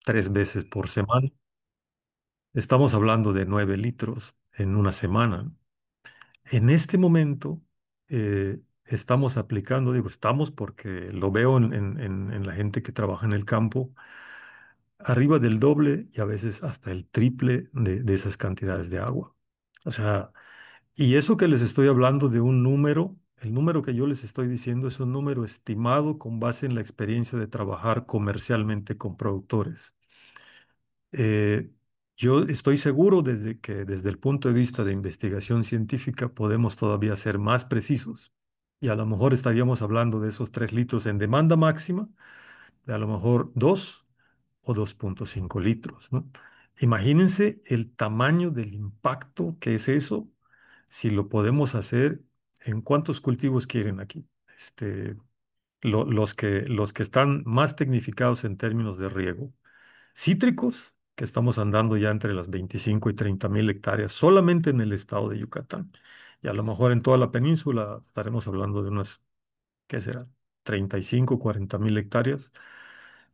3 veces por semana. Estamos hablando de 9 litros en una semana. En este momento estamos aplicando, digo estamos porque lo veo en la gente que trabaja en el campo, arriba del doble y a veces hasta el triple de esas cantidades de agua. O sea, y eso que les estoy hablando de un número, el número que yo les estoy diciendo es un número estimado con base en la experiencia de trabajar comercialmente con productores. Eh, yo estoy seguro desde que desde el punto de vista de investigación científica podemos todavía ser más precisos y a lo mejor estaríamos hablando de esos 3 litros en demanda máxima, de a lo mejor 2 o 2,5 litros, ¿no? Imagínense el tamaño del impacto que es eso si lo podemos hacer. ¿En cuántos cultivos quieren aquí? Los que están más tecnificados en términos de riego. Cítricos, que estamos andando ya entre las 25 y 30 mil hectáreas solamente en el estado de Yucatán. Y a lo mejor en toda la península estaremos hablando de unas, ¿qué será? 35, 40 mil hectáreas.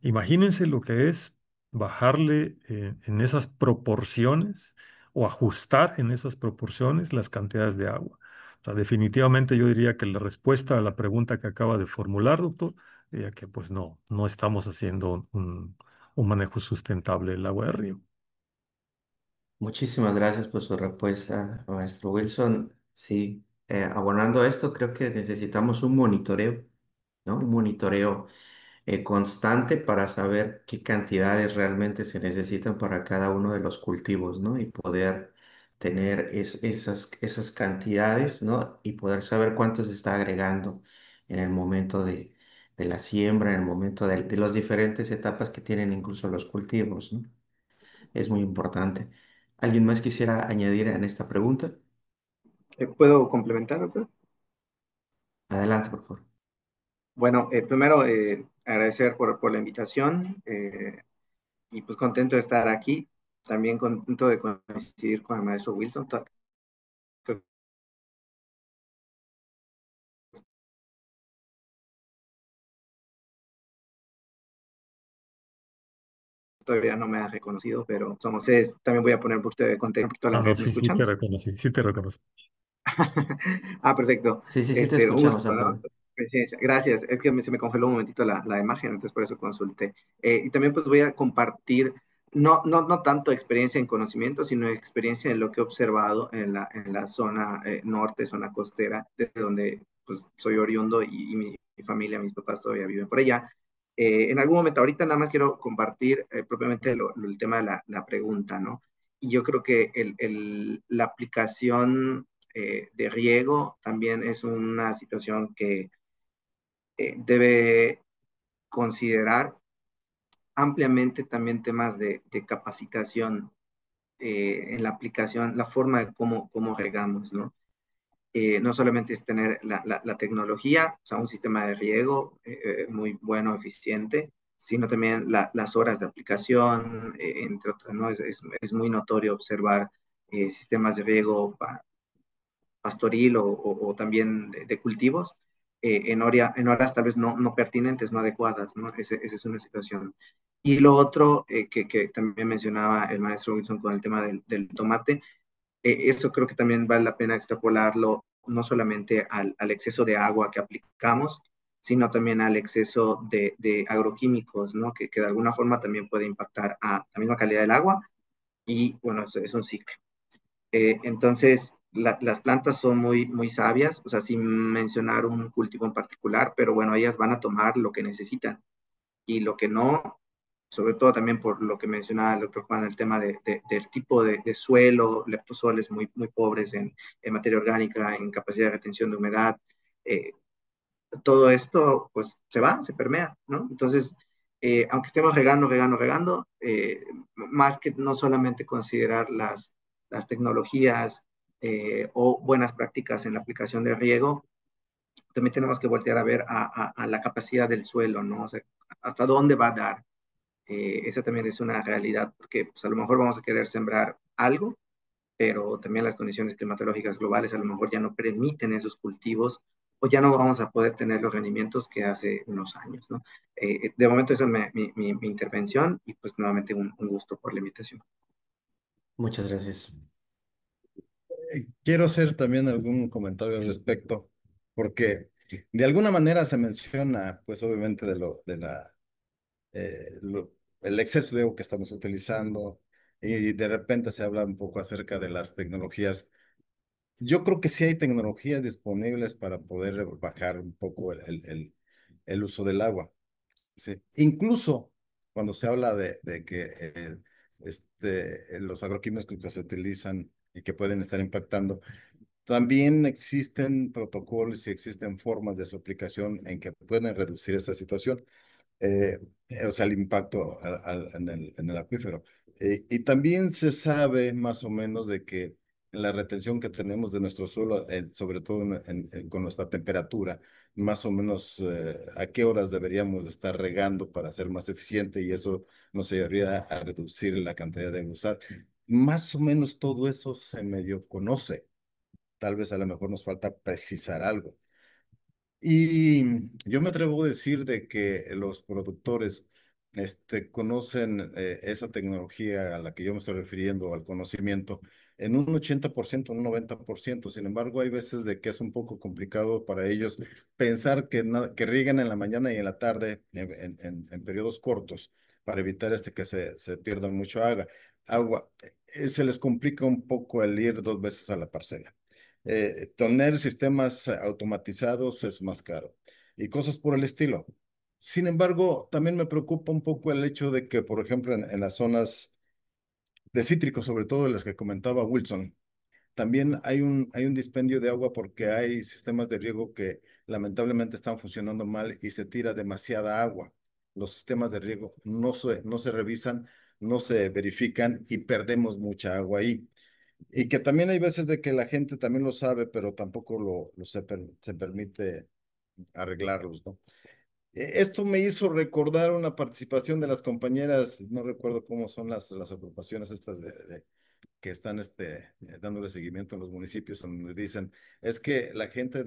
Imagínense lo que es bajarle en esas proporciones o ajustar en esas proporciones las cantidades de agua. O sea, definitivamente yo diría que la respuesta a la pregunta que acaba de formular, doctor, diría que pues no, no estamos haciendo un manejo sustentable del agua de río. Muchísimas gracias por su respuesta, maestro Wilson. Sí, abonando a esto, creo que necesitamos un monitoreo, ¿no? Un monitoreo constante para saber qué cantidades realmente se necesitan para cada uno de los cultivos, ¿no? Y poder tener esas cantidades, ¿no? Y poder saber cuánto se está agregando en el momento de la siembra, en el momento de las diferentes etapas que tienen incluso los cultivos, ¿no? Es muy importante. ¿Alguien más quisiera añadir en esta pregunta? ¿Puedo complementar, doctor? Adelante, por favor. Bueno, primero agradecer por la invitación y pues contento de estar aquí. También contento de coincidir con el maestro Wilson. Creo que todavía no me ha reconocido, pero somos ustedes. También voy a poner un poquito de contexto, un poquito a la Ah, no, red. ¿Me sí, sí te escuchan? reconocí, sí te reconocí. Ah, perfecto. Sí, sí, sí, te Un escuchamos, gusto, ¿no? Alfredo. Coincidencia. Gracias. Es que se me congeló un momentito la imagen, entonces por eso consulté. Y también pues voy a compartir, no tanto experiencia en conocimiento, sino experiencia en lo que he observado en la zona norte, zona costera, de donde pues soy oriundo y mi familia, mis papás todavía viven por allá. En algún momento, ahorita nada más quiero compartir propiamente el tema de la pregunta, ¿no? Y yo creo que la aplicación de riego también es una situación que debe considerar ampliamente también temas de capacitación en la aplicación, la forma de cómo regamos, ¿no? No solamente es tener la tecnología, o sea, un sistema de riego muy bueno, eficiente, sino también las horas de aplicación, entre otras, ¿no? Es muy notorio observar sistemas de riego pastoril o también de cultivos en horas tal vez no pertinentes, no adecuadas, ¿no? Esa es una situación. Y lo otro que también mencionaba el maestro Wilson con el tema del tomate, eso creo que también vale la pena extrapolarlo no solamente al exceso de agua que aplicamos, sino también al exceso de agroquímicos, ¿no? Que de alguna forma también puede impactar a la misma calidad del agua y, bueno, es un ciclo. Entonces, las plantas son muy sabias, o sea, sin mencionar un cultivo en particular, pero bueno, ellas van a tomar lo que necesitan y lo que no, sobre todo también por lo que mencionaba el doctor Juan, el tema del tipo de suelo, leptosoles muy pobres en materia orgánica, en capacidad de retención de humedad, eh, todo esto pues se permea, ¿no? Entonces, aunque estemos regando, más que no solamente considerar las tecnologías o buenas prácticas en la aplicación de riego, también tenemos que voltear a ver a la capacidad del suelo, ¿no? O sea, hasta dónde va a dar. Esa también es una realidad, porque pues, a lo mejor vamos a querer sembrar algo, pero también las condiciones climatológicas globales a lo mejor ya no permiten esos cultivos o ya no vamos a poder tener los rendimientos que hace unos años, ¿no? De momento esa es mi intervención y pues nuevamente un gusto por la invitación. Muchas gracias. Quiero hacer también algún comentario al respecto, porque de alguna manera se menciona, pues obviamente el exceso de agua que estamos utilizando y de repente se habla un poco acerca de las tecnologías. Yo creo que sí hay tecnologías disponibles para poder bajar un poco el uso del agua. Sí. Incluso cuando se habla de que los agroquímicos que se utilizan y que pueden estar impactando, también existen protocolos y existen formas de su aplicación en que pueden reducir esta situación, eh, o sea, el impacto en el acuífero. Y también se sabe más o menos de que la retención que tenemos de nuestro suelo, sobre todo con nuestra temperatura, más o menos a qué horas deberíamos de estar regando para ser más eficiente y eso nos ayudaría a reducir la cantidad de usar. Más o menos todo eso se medio conoce. Tal vez a lo mejor nos falta precisar algo. Y yo me atrevo a decir de que los productores conocen esa tecnología a la que yo me estoy refiriendo, al conocimiento, en un 80%, un 90%. Sin embargo, hay veces de que es un poco complicado para ellos pensar que riegan en la mañana y en la tarde en periodos cortos para evitar que se pierda mucho agua. Se les complica un poco el ir 2 veces a la parcela. Tener sistemas automatizados es más caro y cosas por el estilo. Sin embargo, también me preocupa un poco el hecho de que, por ejemplo, en las zonas de cítricos, sobre todo las que comentaba Wilson, también hay un dispendio de agua porque hay sistemas de riego que lamentablemente están funcionando mal y se tira demasiada agua. Los sistemas de riego no se revisan, no se verifican y perdemos mucha agua ahí. Y que también hay veces de que la gente también lo sabe, pero tampoco se permite arreglarlos, ¿no? Esto me hizo recordar una participación de las compañeras, no recuerdo cómo son las agrupaciones estas que están dándole seguimiento en los municipios, donde dicen, es que la gente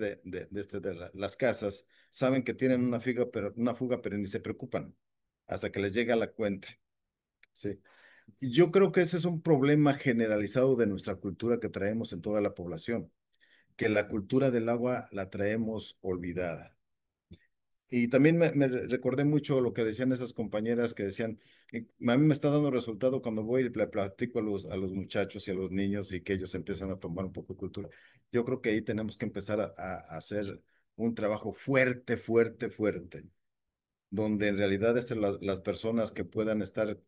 las casas saben que tienen una fuga, pero ni se preocupan hasta que les llega la cuenta, ¿sí? Y yo creo que ese es un problema generalizado de nuestra cultura que traemos en toda la población, que la cultura del agua la traemos olvidada. Y también me recordé mucho lo que decían esas compañeras que decían, a mí me está dando resultado cuando voy y le platico a los muchachos y a los niños y que ellos empiezan a tomar un poco de cultura. Yo creo que ahí tenemos que empezar a hacer un trabajo fuerte, fuerte, fuerte donde en realidad las personas que puedan estar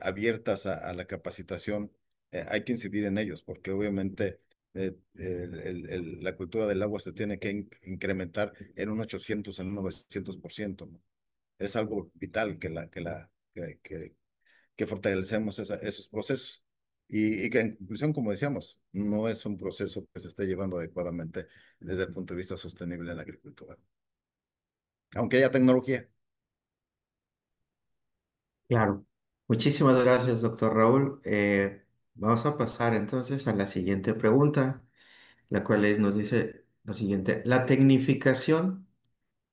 abiertas a la capacitación, hay que incidir en ellos, porque obviamente la cultura del agua se tiene que incrementar en un 800, en un 900%, ¿no? Es algo vital que fortalecemos esos procesos. Y que en conclusión, como decíamos, no es un proceso que se esté llevando adecuadamente desde el punto de vista sostenible en la agricultura, aunque haya tecnología. Claro. Muchísimas gracias, doctor Raúl. Vamos a pasar entonces a la siguiente pregunta, la cual nos dice lo siguiente. ¿La tecnificación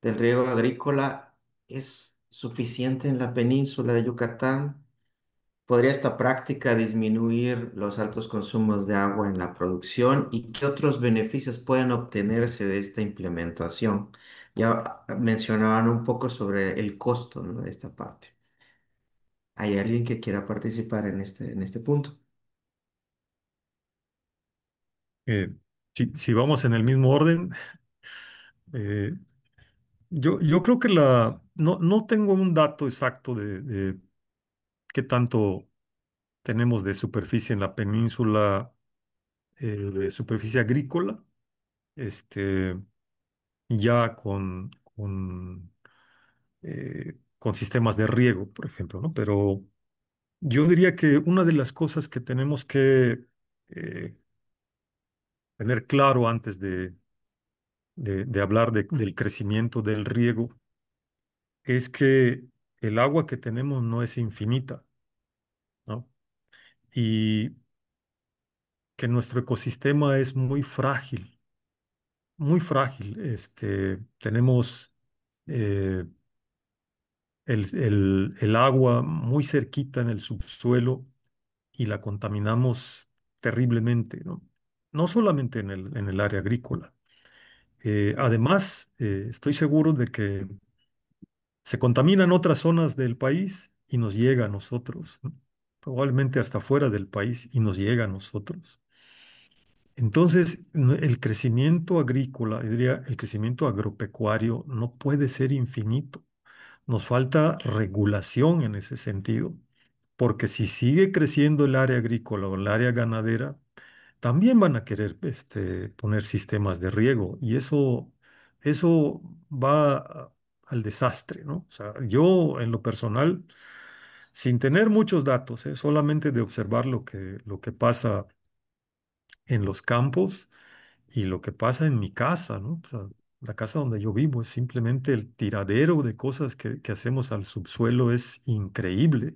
del riego agrícola es suficiente en la península de Yucatán? ¿Podría esta práctica disminuir los altos consumos de agua en la producción y qué otros beneficios pueden obtenerse de esta implementación? Ya mencionaban un poco sobre el costo, ¿no?, de esta parte. ¿Hay alguien que quiera participar en este punto? Eh, si vamos en el mismo orden, eh, yo creo que no tengo un dato exacto de qué tanto tenemos de superficie en la península, de superficie agrícola, este, ya con sistemas de riego, por ejemplo, ¿no? Pero yo diría que una de las cosas que tenemos que eh, tener claro antes de hablar del crecimiento del riego es que el agua que tenemos no es infinita, ¿no? Y que nuestro ecosistema es muy frágil. muy frágil. Tenemos eh, el agua muy cerquita en el subsuelo y la contaminamos terriblemente, ¿no? No solamente en el área agrícola. Además, estoy seguro de que se contamina en otras zonas del país y nos llega a nosotros, ¿no? Probablemente hasta fuera del país y nos llega a nosotros. Entonces, el crecimiento agrícola, yo diría, el crecimiento agropecuario no puede ser infinito. Nos falta regulación en ese sentido, porque si sigue creciendo el área agrícola o el área ganadera, también van a querer poner sistemas de riego y eso va al desastre, ¿no? O sea, yo en lo personal, sin tener muchos datos, solamente de observar lo que pasa en los campos y lo que pasa en mi casa, ¿no? O sea, la casa donde yo vivo es simplemente el tiradero de cosas que hacemos al subsuelo es increíble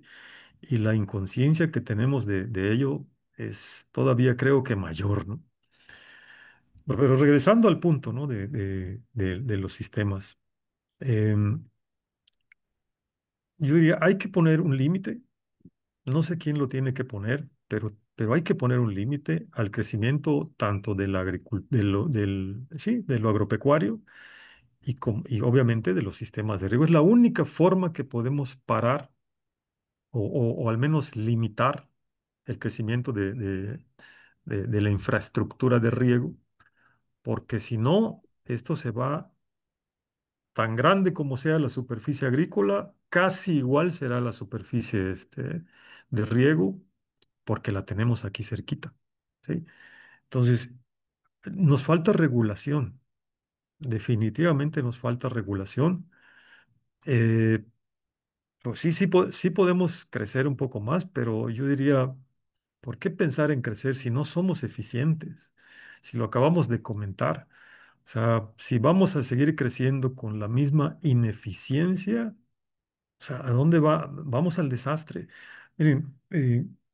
y la inconsciencia que tenemos de ello es todavía creo que mayor, ¿no? Pero regresando al punto, ¿no? De los sistemas, em, yo diría, hay que poner un límite, no sé quién lo tiene que poner, pero hay que poner un límite al crecimiento tanto de la sí, de lo agropecuario y obviamente de los sistemas de riego. Es la única forma que podemos parar o al menos limitar el crecimiento de la infraestructura de riego, porque si no, esto se va tan grande como sea la superficie agrícola, casi igual será la superficie de riego, porque la tenemos aquí cerquita, ¿sí? Entonces, nos falta regulación, definitivamente nos falta regulación. Eh, pues sí, sí podemos crecer un poco más, pero yo diría, ¿por qué pensar en crecer si no somos eficientes? Si lo acabamos de comentar. O sea, si vamos a seguir creciendo con la misma ineficiencia, o sea, ¿a dónde va? Vamos al desastre. Miren,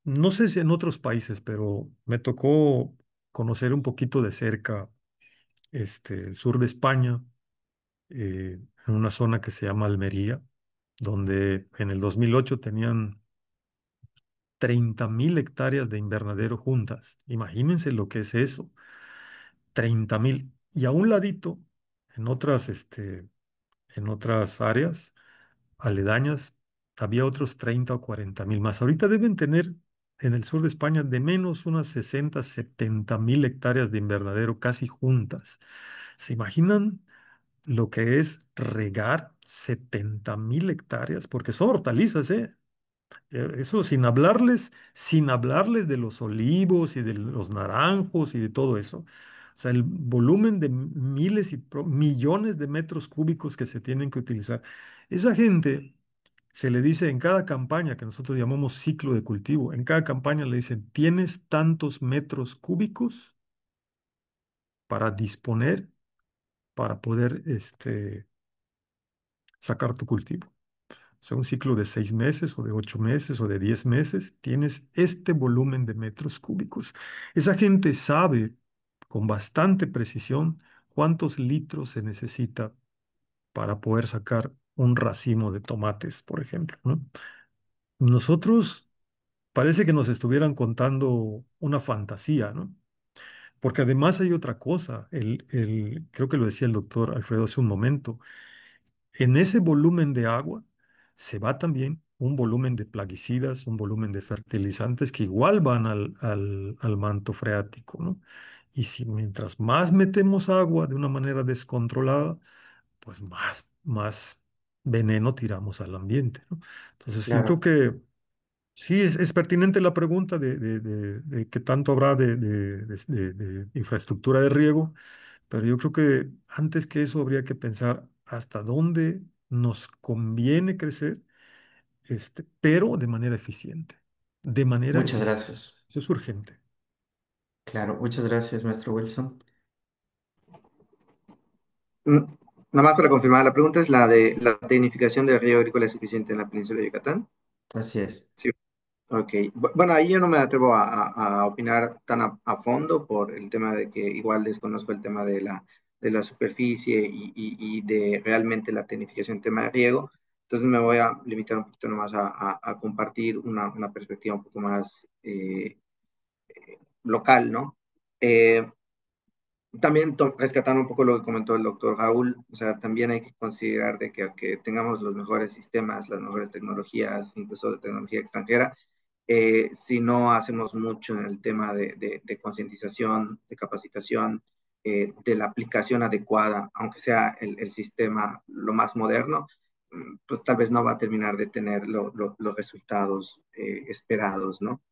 no sé si en otros países, pero me tocó conocer un poquito de cerca el sur de España, en una zona que se llama Almería, donde en el 2008 tenían 30.000 hectáreas de invernadero juntas. Imagínense lo que es eso, 30.000. Y a un ladito, en en otras áreas aledañas, había otros 30 o 40.000 más. Ahorita deben tener en el sur de España de menos unas 60, 70.000 hectáreas de invernadero casi juntas. ¿Se imaginan lo que es regar 70.000 hectáreas? Porque son hortalizas, ¿eh? Eso sin hablarles de los olivos y de los naranjos y de todo eso. O sea, el volumen de miles y millones de metros cúbicos que se tienen que utilizar. Esa gente se le dice en cada campaña, que nosotros llamamos ciclo de cultivo, en cada campaña le dicen, tienes tantos metros cúbicos para disponer, para poder sacar tu cultivo. O sea, un ciclo de 6 meses o de 8 meses o de 10 meses, tienes este volumen de metros cúbicos. Esa gente sabe con bastante precisión cuántos litros se necesita para poder sacar un racimo de tomates, por ejemplo, ¿no? Nosotros parece que nos estuvieran contando una fantasía, ¿no? Porque además hay otra cosa, creo que lo decía el doctor Alfredo hace un momento, en ese volumen de agua se va también un volumen de plaguicidas, un volumen de fertilizantes que igual van al manto freático, ¿no? Y si mientras más metemos agua de una manera descontrolada, pues más veneno tiramos al ambiente, ¿no? Entonces yo creo Claro, que sí es pertinente la pregunta de qué tanto habrá de infraestructura de riego, pero yo creo que antes que eso habría que pensar hasta dónde nos conviene crecer, pero de manera eficiente. De manera muchas eficiente. gracias. Eso es urgente. Claro, muchas gracias, maestro Wilson. Mm, Nada más para confirmar, la pregunta es la de la tecnificación del riego agrícola es suficiente en la península de Yucatán. Así es. Sí. Ok. Bueno, ahí yo no me atrevo a opinar tan a fondo por el tema de que igual desconozco el tema de la de la superficie y de realmente la tecnificación en tema de riego. Entonces me voy a limitar un poquito nomás a compartir una perspectiva un poco más local, ¿no? Eh, También rescatando un poco lo que comentó el doctor Raúl, o sea, también hay que considerar de que aunque tengamos los mejores sistemas, las mejores tecnologías, incluso de tecnología extranjera, si no hacemos mucho en el tema de concientización, de capacitación, de la aplicación adecuada, aunque sea el sistema lo más moderno, pues tal vez no va a terminar de tener los resultados esperados, ¿no?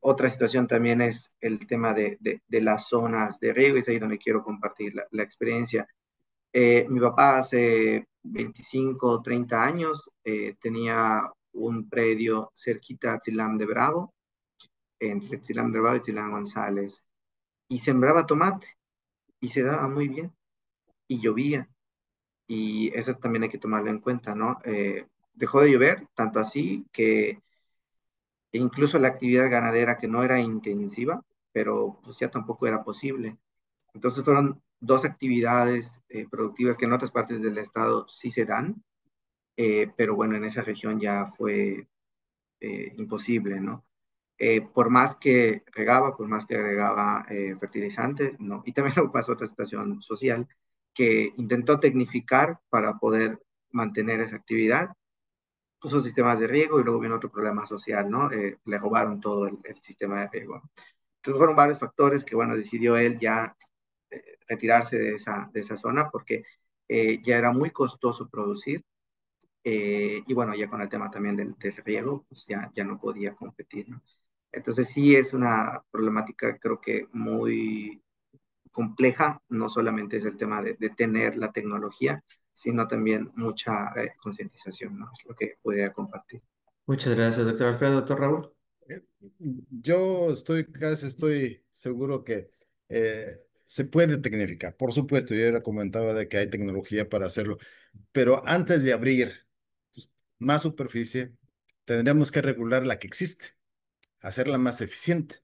Otra situación también es el tema de las zonas de riego, y es ahí donde quiero compartir la experiencia. Mi papá hace 25 o 30 años tenía un predio cerquita a Chilam de Bravo, entre Chilam de Bravo y Chilam González, y sembraba tomate y se daba muy bien y llovía. Y eso también hay que tomarlo en cuenta, ¿no? Dejó de llover, tanto así que incluso la actividad ganadera que no era intensiva, pero pues ya tampoco era posible. Entonces fueron dos actividades productivas que en otras partes del estado sí se dan, pero bueno, en esa región ya fue imposible, ¿no? Por más que regaba, por más que agregaba fertilizante, no. Y también luego pasó otra situación social que intentó tecnificar para poder mantener esa actividad, puso sistemas de riego y luego vino otro problema social, ¿no? Le robaron todo el sistema de riego. Entonces fueron varios factores que, bueno, decidió él ya retirarse de esa zona porque ya era muy costoso producir y bueno, ya con el tema también del riego, pues ya no podía competir, ¿no? Entonces sí es una problemática creo que muy compleja, no solamente es el tema de tener la tecnología, sino también mucha concientización, ¿no? Es lo que podría compartir. Muchas gracias, doctor Alfredo. Doctor Raúl. Yo casi estoy seguro que se puede tecnificar. Por supuesto, yo ya comentaba de que hay tecnología para hacerlo, pero antes de abrir pues, más superficie, tendríamos que regular la que existe, hacerla más eficiente.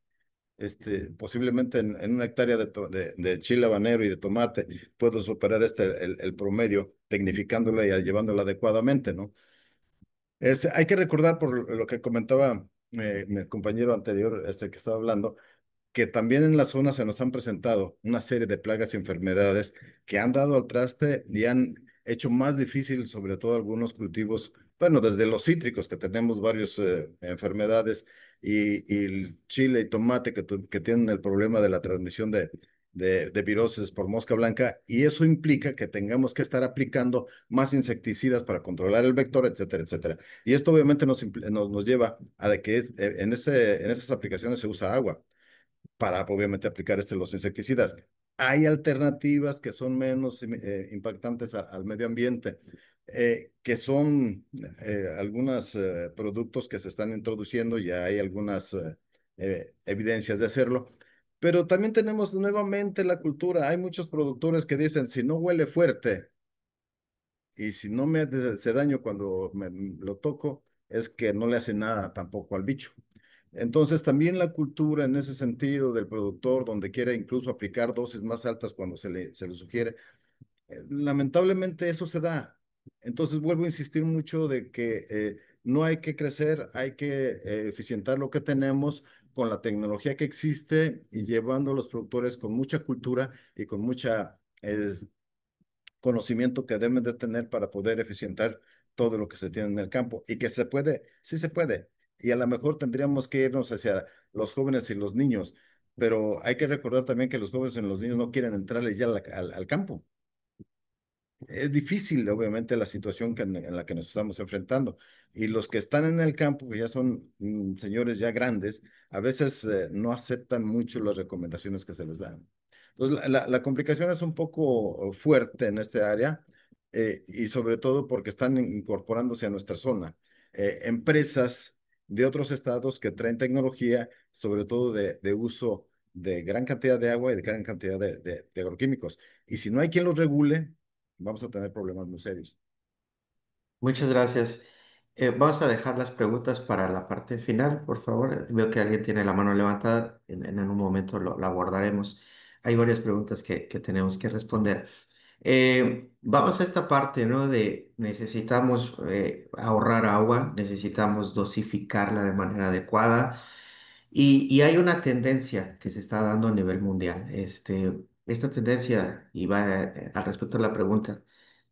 Posiblemente en una hectárea de chile habanero y de tomate puedo superar el promedio tecnificándola y llevándola adecuadamente, ¿no? Hay que recordar por lo que comentaba mi compañero anterior, que estaba hablando, que también en la zona se nos han presentado una serie de plagas y enfermedades que han dado al traste y han hecho más difícil, sobre todo algunos cultivos, bueno, desde los cítricos, que tenemos varias enfermedades, y el chile y tomate que tienen el problema de la transmisión de virosis por mosca blanca, y eso implica que tengamos que estar aplicando más insecticidas para controlar el vector, etcétera, etcétera. Y esto obviamente nos lleva a de que en esas aplicaciones se usa agua para obviamente aplicar los insecticidas. Hay alternativas que son menos impactantes al medio ambiente, que son algunos productos que se están introduciendo, ya hay algunas evidencias de hacerlo, pero también tenemos nuevamente la cultura. Hay muchos productores que dicen, si no huele fuerte y si no me hace daño cuando lo toco, es que no le hace nada tampoco al bicho. Entonces, también la cultura en ese sentido del productor, donde quiere incluso aplicar dosis más altas cuando se le sugiere, lamentablemente eso se da. Entonces, vuelvo a insistir mucho de que no hay que crecer, hay que eficientar lo que tenemos con la tecnología que existe y llevando a los productores con mucha cultura y con mucha conocimiento que deben de tener para poder eficientar todo lo que se tiene en el campo y que se puede, sí se puede. Y a lo mejor tendríamos que irnos hacia los jóvenes y los niños, pero hay que recordar también que los jóvenes y los niños no quieren entrarle ya al campo. Es difícil, obviamente, la situación en la que nos estamos enfrentando. Y los que están en el campo, que ya son señores ya grandes, a veces no aceptan mucho las recomendaciones que se les dan. Entonces, la complicación es un poco fuerte en este área, y sobre todo porque están incorporándose a nuestra zona. Empresas de otros estados que traen tecnología, sobre todo de uso de gran cantidad de agua y de gran cantidad de agroquímicos. Y si no hay quien los regule, vamos a tener problemas muy serios. Muchas gracias. Vamos a dejar las preguntas para la parte final, por favor. Veo que alguien tiene la mano levantada. En un momento lo abordaremos. hay varias preguntas que tenemos que responder. Vamos a esta parte, ¿no? De necesitamos ahorrar agua, necesitamos dosificarla de manera adecuada y hay una tendencia que se está dando a nivel mundial. Esta tendencia, y va al respecto a la pregunta,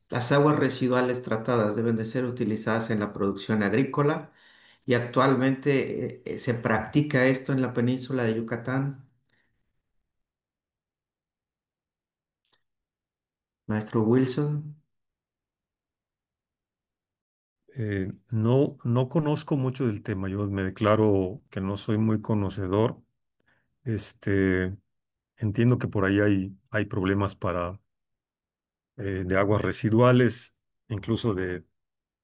las aguas residuales tratadas deben de ser utilizadas en la producción agrícola y actualmente se practica esto en la península de Yucatán. Maestro Wilson. No, no conozco mucho del tema, yo me declaro que no soy muy conocedor. Este, entiendo que por ahí hay problemas de aguas residuales, incluso de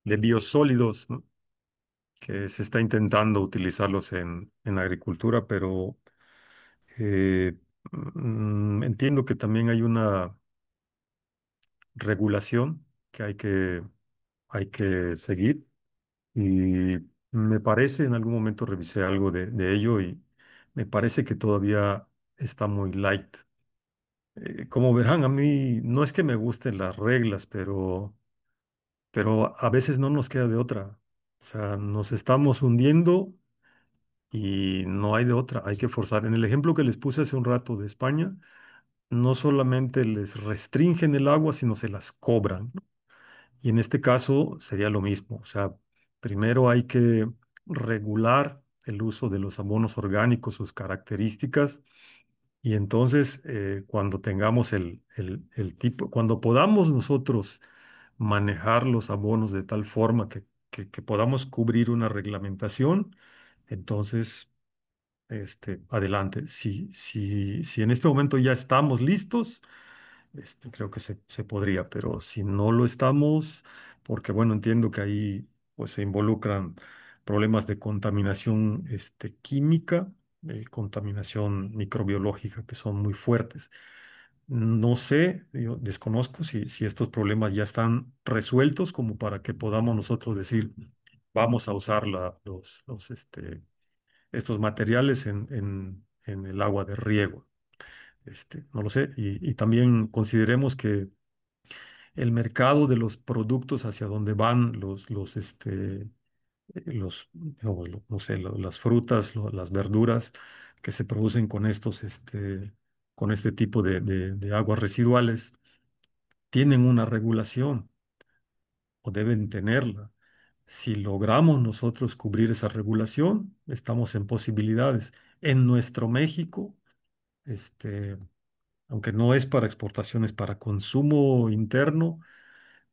biosólidos, ¿no? Que se está intentando utilizarlos en agricultura, pero eh, entiendo que también hay una regulación que hay que seguir. Y me parece, en algún momento revisé algo de ello y me parece que todavía está muy light. Como verán, a mí no es que me gusten las reglas, pero a veces no nos queda de otra. O sea, nos estamos hundiendo y no hay de otra, hay que forzar. En el ejemplo que les puse hace un rato de España, no solamente les restringen el agua, sino se las cobran, ¿no? Y en este caso sería lo mismo. O sea, primero hay que regular el uso de los abonos orgánicos, sus características, y entonces cuando tengamos el tipo, cuando podamos nosotros manejar los abonos de tal forma que podamos cubrir una reglamentación, entonces adelante. Si en este momento ya estamos listos, creo que se podría, pero si no lo estamos, porque bueno, entiendo que ahí pues se involucran problemas de contaminación química, contaminación microbiológica que son muy fuertes. No sé, yo desconozco si estos problemas ya están resueltos como para que podamos nosotros decir, vamos a usar estos materiales en el agua de riego. No lo sé. Y también consideremos que el mercado de los productos hacia donde van no sé, las frutas, las verduras que se producen con este tipo de aguas residuales, tienen una regulación o deben tenerla. Si logramos nosotros cubrir esa regulación, estamos en posibilidades. En nuestro México, este, aunque no es para exportación, es para consumo interno,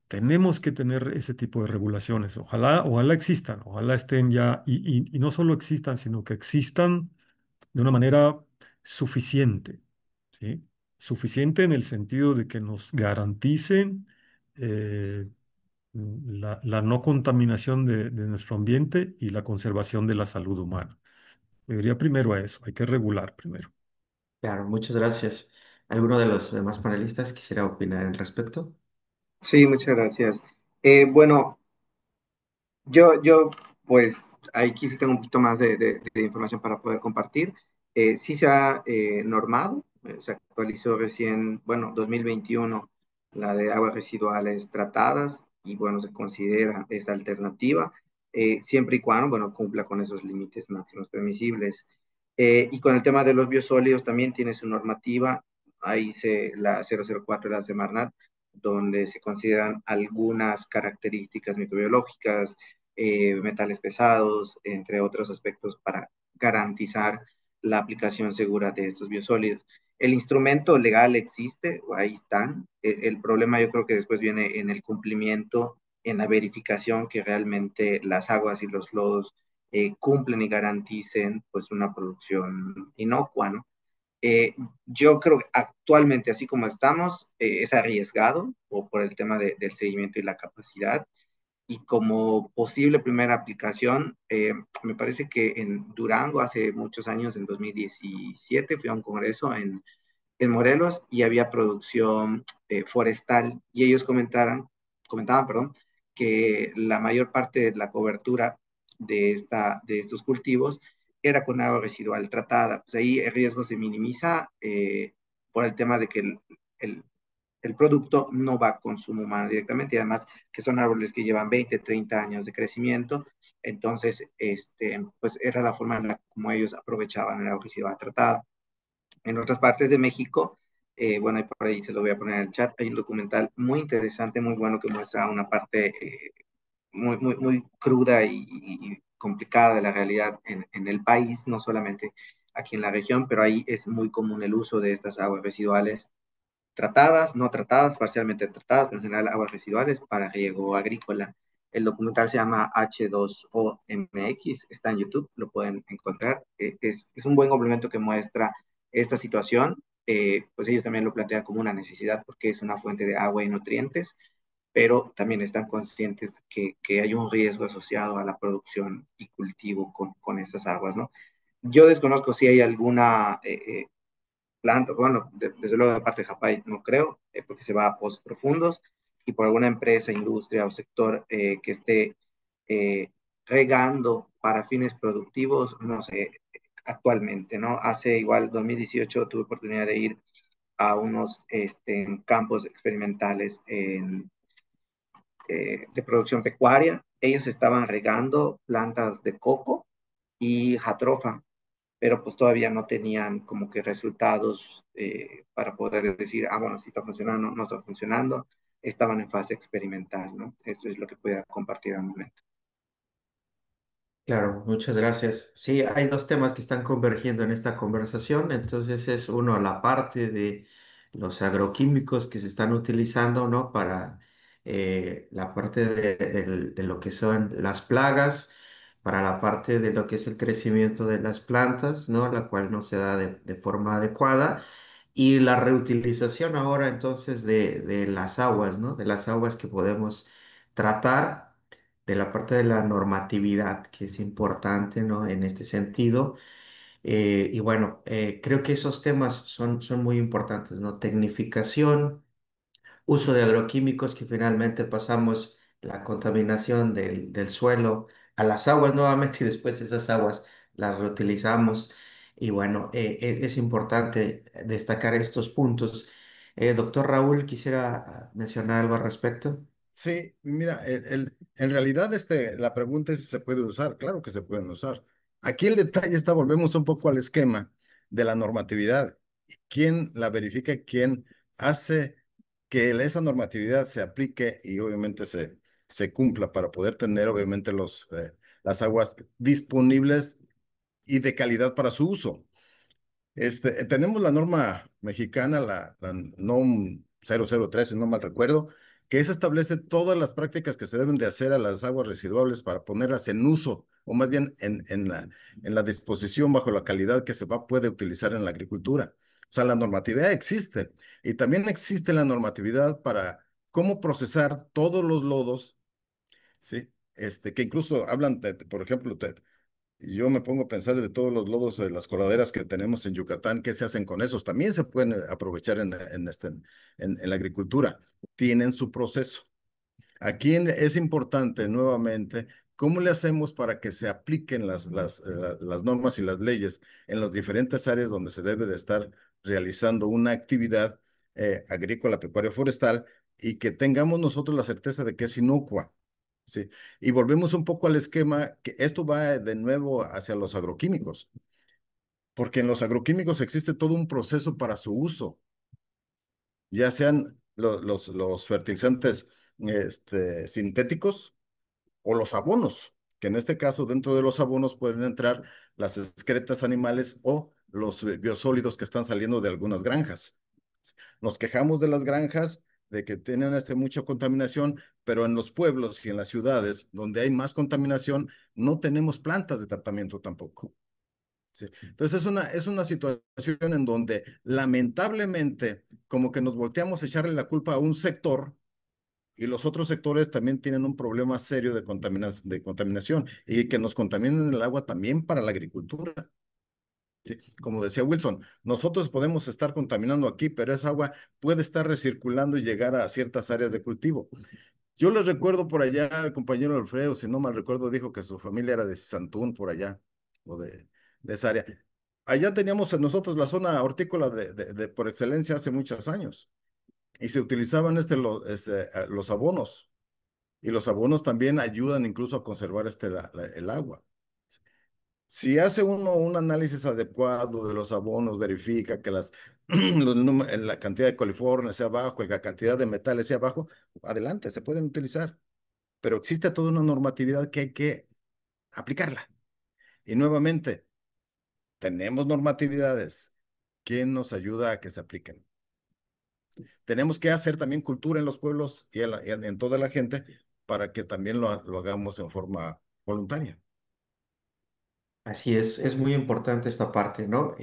tenemos que tener ese tipo de regulaciones. Ojalá existan, ojalá estén ya, y no solo existan, sino que existan de una manera suficiente, ¿sí? Suficiente en el sentido de que nos garanticen eh, la no contaminación de nuestro ambiente y la conservación de la salud humana. Me diría primero a eso, hay que regular primero. Claro, muchas gracias. ¿Alguno de los demás panelistas quisiera opinar al respecto? Sí, muchas gracias. Bueno, yo, pues, aquí sí tengo un poquito más de información para poder compartir. Sí se ha normado, se actualizó recién, bueno, 2021, la de aguas residuales tratadas, y bueno, se considera esta alternativa, siempre y cuando, bueno, cumpla con esos límites máximos permisibles. Y con el tema de los biosólidos también tiene su normativa, ahí la 004 de la Semarnat, donde se consideran algunas características microbiológicas, metales pesados, entre otros aspectos, para garantizar la aplicación segura de estos biosólidos. El instrumento legal existe, ahí están. El problema yo creo que después viene en el cumplimiento, en la verificación que realmente las aguas y los lodos cumplen y garanticen pues una producción inocua, ¿no? Yo creo que actualmente, así como estamos, es arriesgado o por el tema del seguimiento y la capacidad. Y como posible primera aplicación, me parece que en Durango hace muchos años, en 2017, fui a un congreso en Morelos y había producción forestal y ellos comentaban, perdón, que la mayor parte de la cobertura de estos cultivos era con agua residual tratada. Pues ahí el riesgo se minimiza, por el tema de que el, el producto no va a consumo humano directamente y además que son árboles que llevan 20, 30 años de crecimiento, entonces pues era la forma en la como ellos aprovechaban el agua que se iba tratada. En otras partes de México, bueno, y por ahí se lo voy a poner en el chat, hay un documental muy interesante, muy bueno que muestra una parte muy cruda y complicada de la realidad en el país, no solamente aquí en la región, pero ahí es muy común el uso de estas aguas residuales tratadas, no tratadas, parcialmente tratadas, pero en general aguas residuales para riego agrícola. El documental se llama H2OMX, está en YouTube, lo pueden encontrar. Es un buen complemento que muestra esta situación. Pues ellos también lo plantean como una necesidad porque es una fuente de agua y nutrientes, pero también están conscientes que hay un riesgo asociado a la producción y cultivo con estas aguas, ¿no? Yo desconozco si hay alguna planta, bueno, desde luego de parte de Japay no creo, porque se va a pozos profundos y por alguna empresa, industria o sector que esté eh, regando para fines productivos, no sé, actualmente, ¿no? Hace igual 2018 tuve oportunidad de ir a unos campos experimentales de producción pecuaria. Ellos estaban regando plantas de coco y jatrofa, pero pues todavía no tenían como que resultados para poder decir, ah, bueno, si está funcionando, no está funcionando. Estaban en fase experimental, ¿no? Eso es lo que pueda compartir al momento. Claro, muchas gracias. Sí, hay dos temas que están convergiendo en esta conversación. Entonces es uno, la parte de los agroquímicos que se están utilizando, ¿no? Para la parte de lo que son las plagas, para la parte de lo que es el crecimiento de las plantas, ¿no? La cual no se da de forma adecuada. Y la reutilización ahora entonces de las aguas, ¿no? De las aguas que podemos tratar, de la parte de la normatividad, que es importante, ¿no? En este sentido. Y bueno, creo que esos temas son muy importantes, ¿no? Tecnificación, uso de agroquímicos, que finalmente pasamos la contaminación del suelo a las aguas nuevamente y después esas aguas las reutilizamos. Y bueno, es importante destacar estos puntos. Doctor Raúl, quisiera mencionar algo al respecto. Sí, mira, en realidad la pregunta es si se puede usar. Claro que se pueden usar. Aquí el detalle está, volvemos un poco al esquema de la normatividad. ¿Quién la verifica? ¿Quién hace que esa normatividad se aplique y obviamente se cumpla para poder tener obviamente las aguas disponibles y de calidad para su uso? Tenemos la norma mexicana, la NOM 003, si no mal recuerdo, que esa establece todas las prácticas que se deben de hacer a las aguas residuables para ponerlas en uso, o más bien en la disposición bajo la calidad que puede utilizar en la agricultura. O sea, la normatividad existe y también existe la normatividad para cómo procesar todos los lodos, ¿sí? Que incluso hablan, por ejemplo, y yo me pongo a pensar de todos los lodos de las coladeras que tenemos en Yucatán, ¿qué se hacen con esos? También se pueden aprovechar en la agricultura. Tienen su proceso. Aquí es importante nuevamente cómo le hacemos para que se apliquen las normas y las leyes en las diferentes áreas donde se debe de estar realizando una actividad agrícola, pecuaria, forestal y que tengamos nosotros la certeza de que es inocua. Sí. Y volvemos un poco al esquema, que esto va de nuevo hacia los agroquímicos, porque en los agroquímicos existe todo un proceso para su uso, ya sean los fertilizantes sintéticos o los abonos, que en este caso dentro de los abonos pueden entrar las excretas animales o los biosólidos que están saliendo de algunas granjas. Nos quejamos de las granjas, de que tienen mucha contaminación, pero en los pueblos y en las ciudades donde hay más contaminación, no tenemos plantas de tratamiento tampoco. ¿Sí? Entonces es una situación en donde lamentablemente como que nos volteamos a echarle la culpa a un sector y los otros sectores también tienen un problema serio de contaminación y que nos contaminan el agua también para la agricultura. ¿Sí? Como decía Wilson, nosotros podemos estar contaminando aquí, pero esa agua puede estar recirculando y llegar a ciertas áreas de cultivo. Yo les recuerdo por allá, el compañero Alfredo, si no mal recuerdo, dijo que su familia era de Santún por allá, o de esa área. allá teníamos nosotros la zona hortícola por excelencia hace muchos años y se utilizaban los abonos y los abonos también ayudan incluso a conservar el agua. Si hace uno un análisis adecuado de los abonos, verifica que la cantidad de coliformes sea bajo, la cantidad de metales sea bajo, adelante, se pueden utilizar. Pero existe toda una normatividad que hay que aplicarla. Y nuevamente, tenemos normatividades. ¿Quién nos ayuda a que se apliquen? Tenemos que hacer también cultura en los pueblos y en toda la gente para que también lo hagamos en forma voluntaria. Así es muy importante esta parte, ¿no?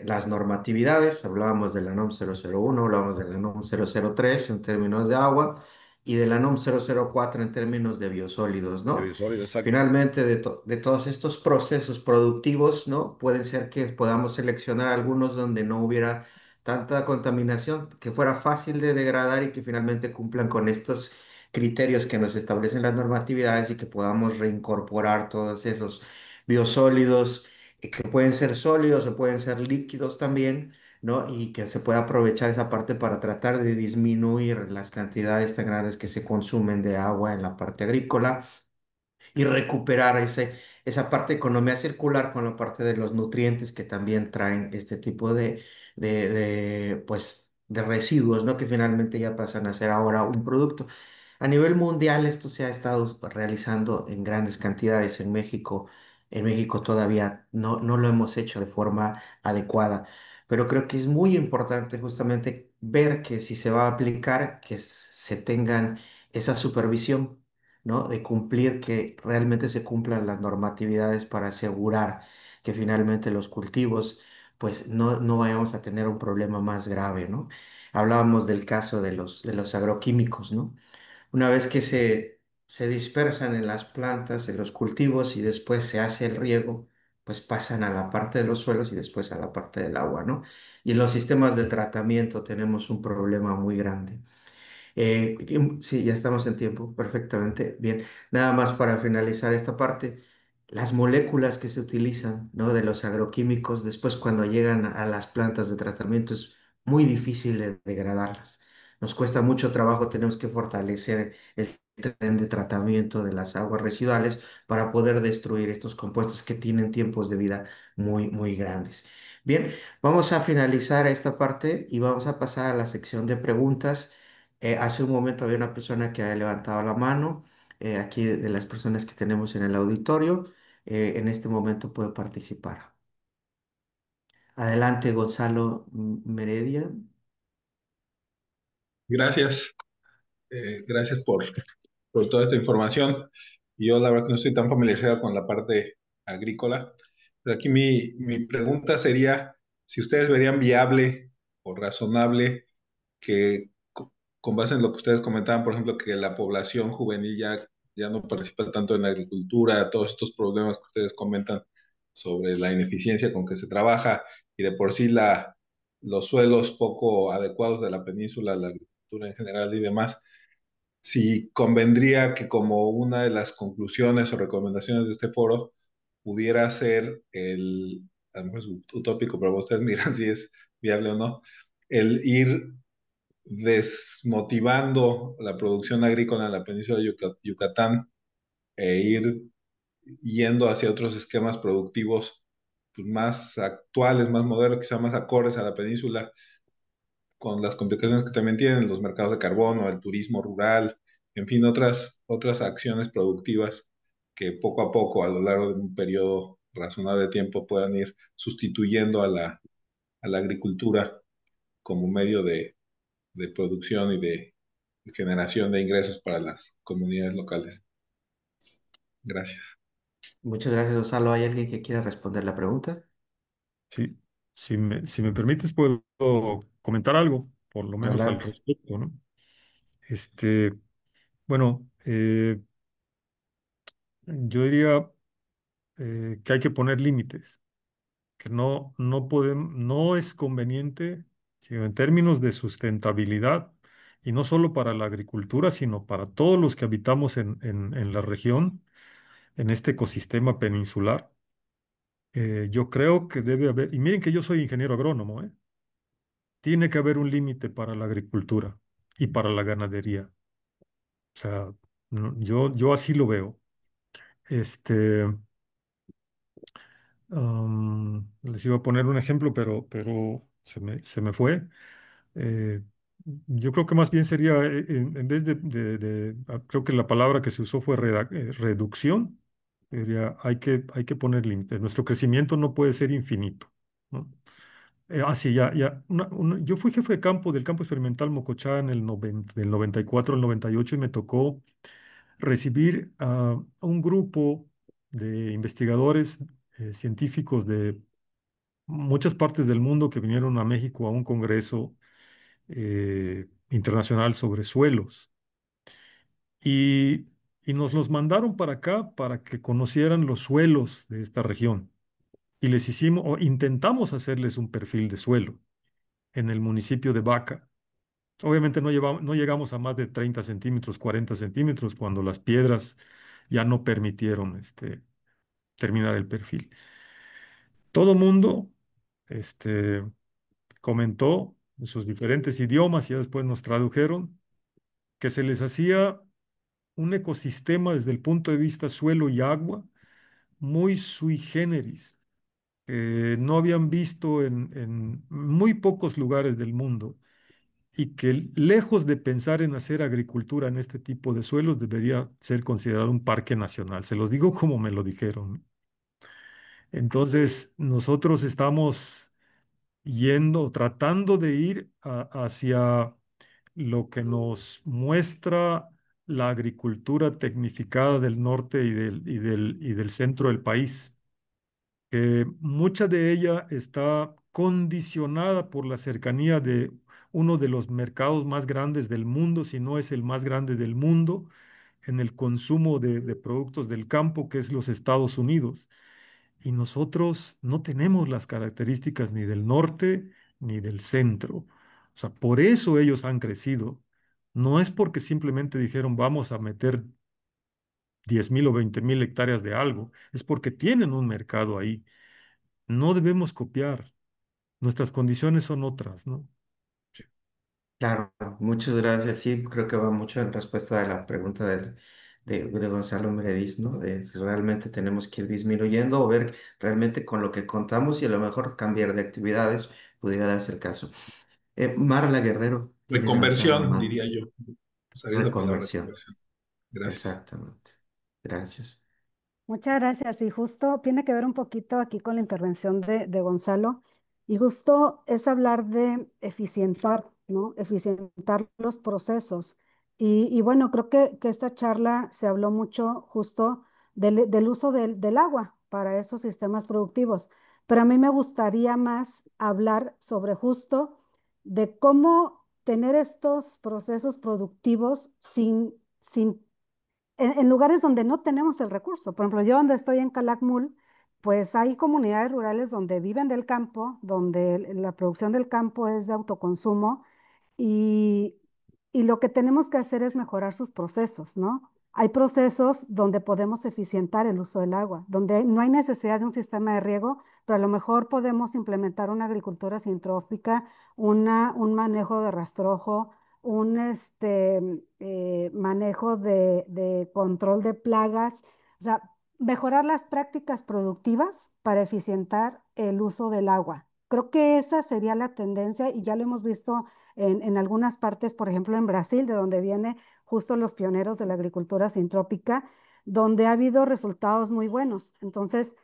Las normatividades, hablábamos de la NOM 001, hablábamos de la NOM 003 en términos de agua y de la NOM 004 en términos de biosólidos, De ¿no? bisólido, exacto. Finalmente, de todos estos procesos productivos, ¿no? Pueden ser que podamos seleccionar algunos donde no hubiera tanta contaminación, que fuera fácil de degradar y que finalmente cumplan con estos criterios que nos establecen las normatividades y que podamos reincorporar todos esos biosólidos, que pueden ser sólidos o pueden ser líquidos también, ¿no? Y que se pueda aprovechar esa parte para tratar de disminuir las cantidades tan grandes que se consumen de agua en la parte agrícola y recuperar esa parte de economía circular con la parte de los nutrientes que también traen este tipo pues, de residuos, ¿no? Que finalmente ya pasan a ser ahora un producto. A nivel mundial esto se ha estado realizando en grandes cantidades en México. En México todavía no lo hemos hecho de forma adecuada, pero creo que es muy importante justamente ver que si se va a aplicar, que se tengan esa supervisión, ¿no? De cumplir, que realmente se cumplan las normatividades para asegurar que finalmente los cultivos, pues no vayamos a tener un problema más grave, ¿no? Hablábamos del caso de los agroquímicos, ¿no? Una vez que se dispersan en las plantas, en los cultivos y después se hace el riego, pues pasan a la parte de los suelos y después a la parte del agua, ¿no? Y en los sistemas de tratamiento tenemos un problema muy grande. Sí, ya estamos en tiempo, perfectamente. Bien, nada más para finalizar esta parte, las moléculas que se utilizan, ¿no? De los agroquímicos, después cuando llegan a las plantas de tratamiento es muy difícil de degradarlas. Nos cuesta mucho trabajo, tenemos que fortalecer el tren de tratamiento de las aguas residuales para poder destruir estos compuestos que tienen tiempos de vida muy grandes. Bien, vamos a finalizar esta parte y vamos a pasar a la sección de preguntas. Hace un momento había una persona que había levantado la mano, aquí de las personas que tenemos en el auditorio. En este momento puede participar. Adelante, Gonzalo Meredia. Gracias, gracias por toda esta información. Yo la verdad que no estoy tan familiarizado con la parte agrícola. Pero aquí mi pregunta sería si ustedes verían viable o razonable que con base en lo que ustedes comentaban, por ejemplo, que la población juvenil ya no participa tanto en la agricultura, todos estos problemas que ustedes comentan sobre la ineficiencia con que se trabaja y de por sí los suelos poco adecuados de la península, la agricultura en general y demás, si convendría que como una de las conclusiones o recomendaciones de este foro pudiera ser a lo mejor es utópico, pero ustedes miran si es viable o no, el ir desmotivando la producción agrícola en la península de Yucatán e ir yendo hacia otros esquemas productivos pues, más actuales, más modernos, quizá más acordes a la península, con las complicaciones que también tienen los mercados de carbono, el turismo rural, en fin, otras acciones productivas que poco a poco, a lo largo de un periodo razonable de tiempo, puedan ir sustituyendo a la agricultura como medio de producción y de generación de ingresos para las comunidades locales. Gracias. Muchas gracias, Gonzalo. ¿Hay alguien que quiera responder la pregunta? Sí, si me permites, puedo comentar algo, por lo menos al Adelante. respecto, ¿no? Este, bueno, yo diría que hay que poner límites, que no es conveniente, sino en términos de sustentabilidad, y no solo para la agricultura, sino para todos los que habitamos en la región, en este ecosistema peninsular. Yo creo que debe haber, y miren que yo soy ingeniero agrónomo, ¿eh? Tiene que haber un límite para la agricultura y para la ganadería. O sea, yo así lo veo. Este, les iba a poner un ejemplo, pero se me fue. Eh, yo creo que más bien sería, en vez creo que la palabra que se usó fue reducción. Diría, hay que poner límites. Nuestro crecimiento no puede ser infinito, ¿no? Sí, ya. Yo fui jefe de campo del campo experimental Mocochá en del 94 al 98 y me tocó recibir a un grupo de investigadores científicos de muchas partes del mundo que vinieron a México a un congreso internacional sobre suelos. Y, y nos los mandaron para acá para que conocieran los suelos de esta región. Y les hicimos, o intentamos hacerles un perfil de suelo en el municipio de Vaca. Obviamente no llegamos a más de 30 centímetros, 40 centímetros, cuando las piedras ya no permitieron terminar el perfil. Todo mundo este, comentó en sus diferentes idiomas y ya después nos tradujeron que se les hacía un ecosistema desde el punto de vista suelo y agua muy sui generis, que no habían visto en muy pocos lugares del mundo y que lejos de pensar en hacer agricultura en este tipo de suelos debería ser considerado un parque nacional. Se los digo como me lo dijeron. Entonces, nosotros estamos yendo, tratando de ir hacia lo que nos muestra la agricultura tecnificada del norte y del centro del país, que mucha de ella está condicionada por la cercanía de uno de los mercados más grandes del mundo, si no es el más grande del mundo, en el consumo de productos del campo, que es los Estados Unidos. Y nosotros no tenemos las características ni del norte ni del centro. O sea, por eso ellos han crecido. No es porque simplemente dijeron vamos a meter 10.000 o 20.000 hectáreas de algo, es porque tienen un mercado ahí. No debemos copiar. Nuestras condiciones son otras, ¿no? Claro, muchas gracias. Sí, creo que va mucho en respuesta a la pregunta de Gonzalo Meredith, ¿no? De si realmente tenemos que ir disminuyendo o ver realmente con lo que contamos y a lo mejor cambiar de actividades pudiera darse el caso. Marla Guerrero tiene levantada la Reconversión, mano. diría yo, usaría con la Reconversión. reconversión. Gracias. Exactamente. Gracias. Muchas gracias. Y justo tiene que ver un poquito aquí con la intervención de Gonzalo. Y justo es hablar de eficientar, ¿no? Eficientar los procesos. Y bueno, creo que esta charla se habló mucho justo del uso del agua para esos sistemas productivos. Pero a mí me gustaría más hablar sobre justo de cómo tener estos procesos productivos sin en lugares donde no tenemos el recurso. Por ejemplo, yo donde estoy en Calakmul, pues hay comunidades rurales donde viven del campo, donde la producción del campo es de autoconsumo y, y lo que tenemos que hacer es mejorar sus procesos, ¿no? Hay procesos donde podemos eficientar el uso del agua, donde no hay necesidad de un sistema de riego, pero a lo mejor podemos implementar una agricultura sintrópica, un manejo de rastrojo, un manejo de control de plagas, o sea, mejorar las prácticas productivas para eficientar el uso del agua. Creo que esa sería la tendencia y ya lo hemos visto en algunas partes, por ejemplo en Brasil, de donde vienen justo los pioneros de la agricultura sintrópica, donde ha habido resultados muy buenos. Entonces,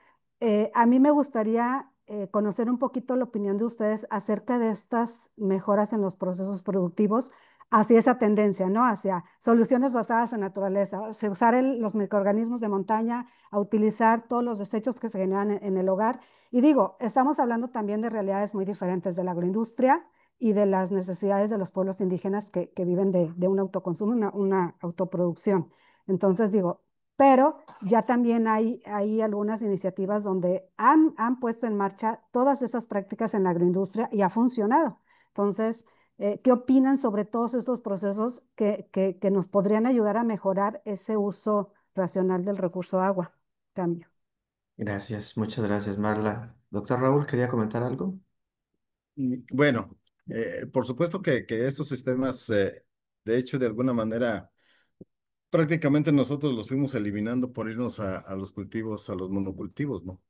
a mí me gustaría conocer un poquito la opinión de ustedes acerca de estas mejoras en los procesos productivos hacia esa tendencia, ¿no? Hacia soluciones basadas en naturaleza, o sea, usar los microorganismos de montaña, a utilizar todos los desechos que se generan en el hogar. Y digo, estamos hablando también de realidades muy diferentes de la agroindustria y de las necesidades de los pueblos indígenas que viven de un autoconsumo, una autoproducción. Entonces digo, pero ya también hay algunas iniciativas donde han puesto en marcha todas esas prácticas en la agroindustria y ha funcionado. Entonces, ¿qué opinan sobre todos estos procesos que nos podrían ayudar a mejorar ese uso racional del recurso agua? Cambio. Gracias, muchas gracias, Marla. Doctor Raúl, ¿quería comentar algo? Bueno, por supuesto que estos sistemas, de hecho, de alguna manera, prácticamente nosotros los fuimos eliminando por irnos a los cultivos, a los monocultivos, ¿no?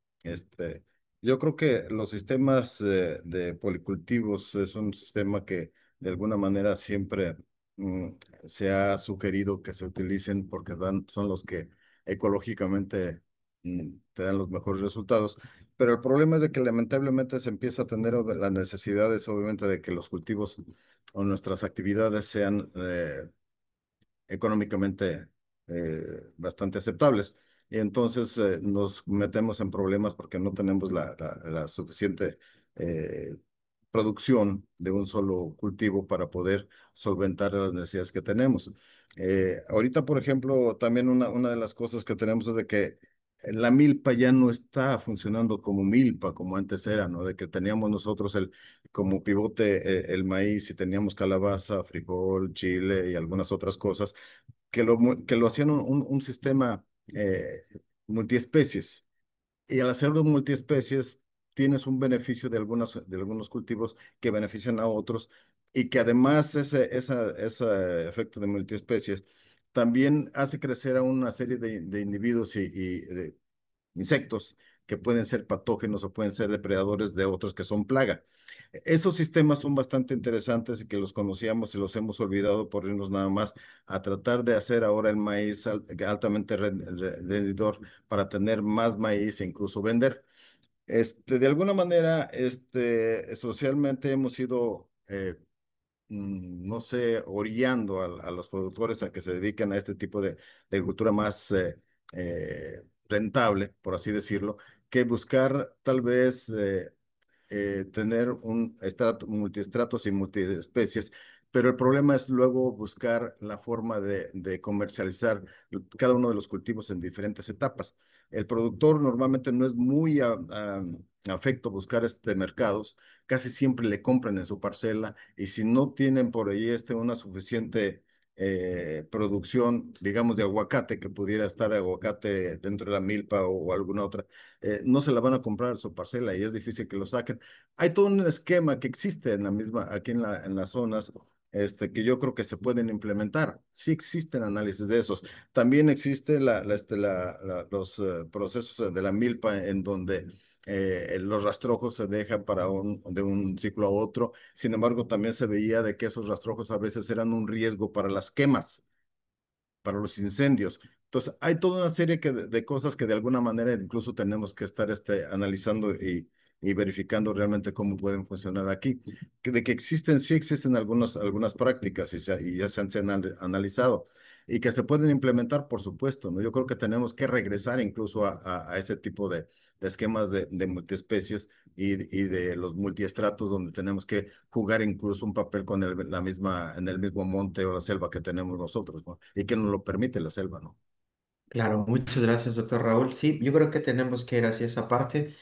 Yo creo que los sistemas de policultivos es un sistema que de alguna manera siempre mm, se ha sugerido que se utilicen porque son los que ecológicamente te dan los mejores resultados. Pero el problema es de que lamentablemente se empieza a tener las necesidades, obviamente, de que los cultivos o nuestras actividades sean económicamente bastante aceptables. Y entonces nos metemos en problemas porque no tenemos la suficiente eh, producción de un solo cultivo para poder solventar las necesidades que tenemos. Ahorita, por ejemplo, también una de las cosas que tenemos es de que la milpa ya no está funcionando como milpa, como antes era, ¿no? De que teníamos nosotros como pivote el maíz y teníamos calabaza, frijol, chile y algunas otras cosas que lo hacían un sistema eh, multiespecies. Y al hacerlo multiespecies, tienes un beneficio de algunos cultivos que benefician a otros y que además ese efecto de multiespecies también hace crecer a una serie de individuos y de insectos que pueden ser patógenos o pueden ser depredadores de otros que son plaga. Esos sistemas son bastante interesantes y que los conocíamos y los hemos olvidado por irnos nada más a tratar de hacer ahora el maíz altamente rendidor para tener más maíz e incluso vender. De alguna manera, socialmente hemos ido no sé, orillando a los productores a que se dediquen a este tipo de agricultura más rentable, por así decirlo, que buscar tal vez tener un estrato, multiestratos y multiespecies, pero el problema es luego buscar la forma de comercializar cada uno de los cultivos en diferentes etapas. El productor normalmente no es muy afecto a buscar mercados, casi siempre le compran en su parcela y si no tienen por ahí una suficiente producción, digamos, de aguacate, que pudiera estar aguacate dentro de la milpa o alguna otra, no se la van a comprar a su parcela y es difícil que lo saquen. Hay todo un esquema que existe en la misma, aquí en las zonas, que yo creo que se pueden implementar. Sí existen análisis de esos. También existe los procesos de la milpa en donde los rastrojos se dejan de un ciclo a otro. Sin embargo, también se veía de que esos rastrojos a veces eran un riesgo para las quemas para los incendios. Entonces, hay toda una serie de cosas que de alguna manera incluso tenemos que estar analizando y verificando realmente cómo pueden funcionar aquí. De que existen, sí existen algunas prácticas y ya se han analizado y que se pueden implementar, por supuesto, ¿no? Yo creo que tenemos que regresar incluso a ese tipo de esquemas de multiespecies y de los multiestratos donde tenemos que jugar incluso un papel con en el mismo monte o la selva que tenemos nosotros, ¿no? Y que nos lo permite la selva, ¿no? Claro, muchas gracias, doctor Raúl. Sí, yo creo que tenemos que ir hacia esa parte.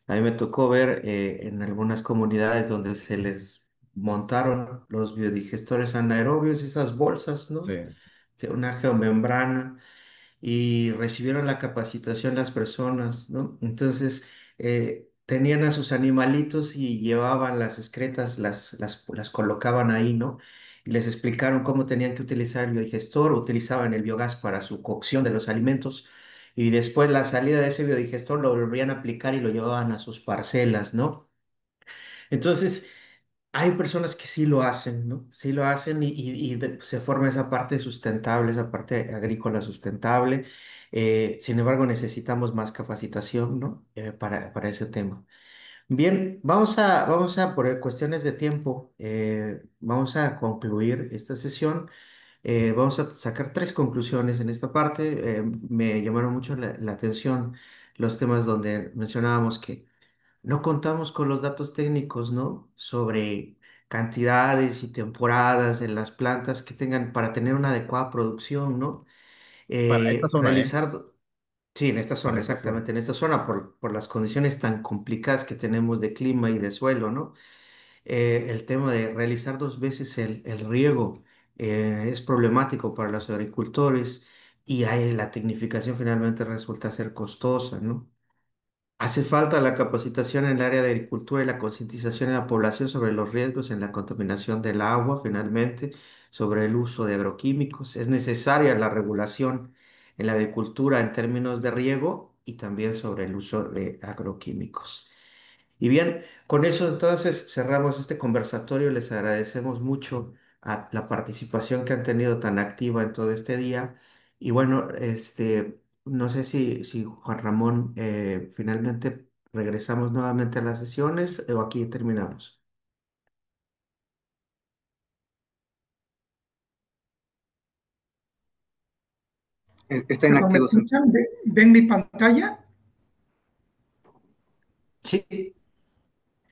A mí me tocó ver en algunas comunidades donde se les montaron los biodigestores anaerobios, esas bolsas, Sí, ¿no? Una geomembrana y recibieron la capacitación las personas, ¿no? Entonces, tenían a sus animalitos y llevaban las excretas, las colocaban ahí, ¿no? Y les explicaron cómo tenían que utilizar el biodigestor, utilizaban el biogás para su cocción de los alimentos y después la salida de ese biodigestor lo volvían a aplicar y lo llevaban a sus parcelas, ¿no? Entonces, hay personas que sí lo hacen, ¿no? Sí lo hacen se forma esa parte sustentable, esa parte agrícola sustentable. Sin embargo, necesitamos más capacitación, ¿no? Para ese tema. Bien, por cuestiones de tiempo, vamos a concluir esta sesión. Vamos a sacar tres conclusiones en esta parte. Me llamaron mucho la atención los temas donde mencionábamos que no contamos con los datos técnicos, ¿no? Sobre cantidades y temporadas en las plantas que tengan para tener una adecuada producción, ¿no? para esta zona, ¿eh? Realizar, sí, en esta Para zona, esta zona. exactamente, en esta zona, por las condiciones tan complicadas que tenemos de clima y de suelo, ¿no? El tema de realizar dos veces el riego es problemático para los agricultores y ahí la tecnificación finalmente resulta ser costosa, ¿no? Hace falta la capacitación en el área de agricultura y la concientización en la población sobre los riesgos en la contaminación del agua, finalmente, sobre el uso de agroquímicos. Es necesaria la regulación en la agricultura en términos de riego y también sobre el uso de agroquímicos. Y bien, con eso entonces cerramos este conversatorio. Les agradecemos mucho a la participación que han tenido tan activa en todo este día. Y bueno, no sé si Juan Ramón, finalmente regresamos nuevamente a las sesiones o aquí terminamos. Está Perdón, ¿me inactivo su... escuchan? ¿Ven mi pantalla? Sí,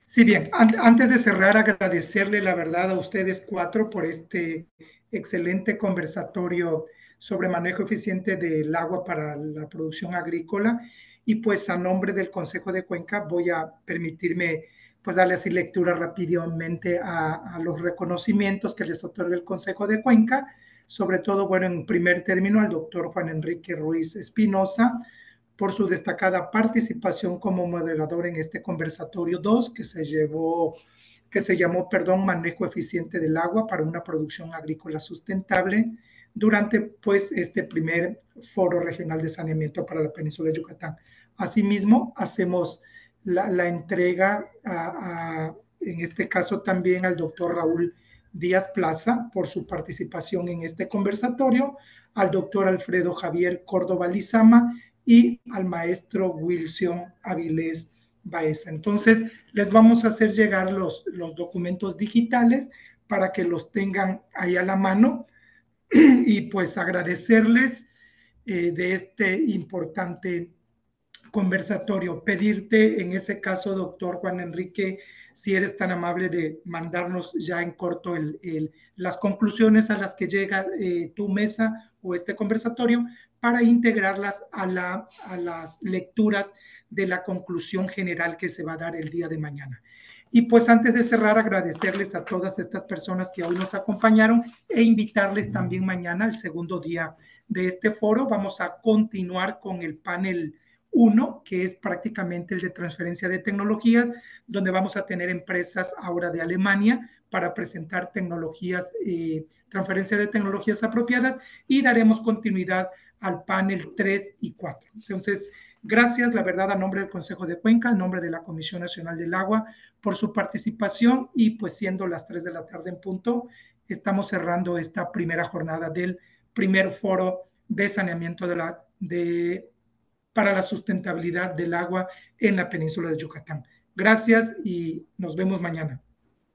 Sí, bien. Antes de cerrar, agradecerle la verdad a ustedes cuatro por este excelente conversatorio sobre manejo eficiente del agua para la producción agrícola. Y pues a nombre del Consejo de Cuenca voy a permitirme pues darle así lectura rápidamente a los reconocimientos que les otorga el Consejo de Cuenca, sobre todo, bueno, en primer término al doctor Juan Enrique Ruiz Espinosa, por su destacada participación como moderador en este conversatorio 2 que se llamó, perdón, Manejo Eficiente del Agua para una producción agrícola sustentable durante pues este primer foro regional de saneamiento para la península de Yucatán. Asimismo, hacemos la entrega en este caso también al doctor Raúl Díaz Plaza por su participación en este conversatorio, al doctor Alfredo Javier Córdoba Lizama y al maestro Wilson Avilés Baeza. Entonces, les vamos a hacer llegar los documentos digitales para que los tengan ahí a la mano y pues agradecerles de este importante conversatorio. Pedirte en ese caso, doctor Juan Enrique, si eres tan amable de mandarnos ya en corto las conclusiones a las que llega tu mesa o este conversatorio para integrarlas a las lecturas de la conclusión general que se va a dar el día de mañana. Y pues antes de cerrar, agradecerles a todas estas personas que hoy nos acompañaron e invitarles también mañana al segundo día de este foro. Vamos a continuar con el panel uno, que es prácticamente el de transferencia de tecnologías, donde vamos a tener empresas ahora de Alemania para presentar tecnologías, transferencia de tecnologías apropiadas y daremos continuidad al panel 3 y 4. Entonces, gracias, la verdad, a nombre del Consejo de Cuenca, al nombre de la Comisión Nacional del Agua, por su participación y pues siendo las 3 de la tarde en punto, estamos cerrando esta primera jornada del primer foro de saneamiento para la sustentabilidad del agua en la península de Yucatán. Gracias y nos vemos mañana.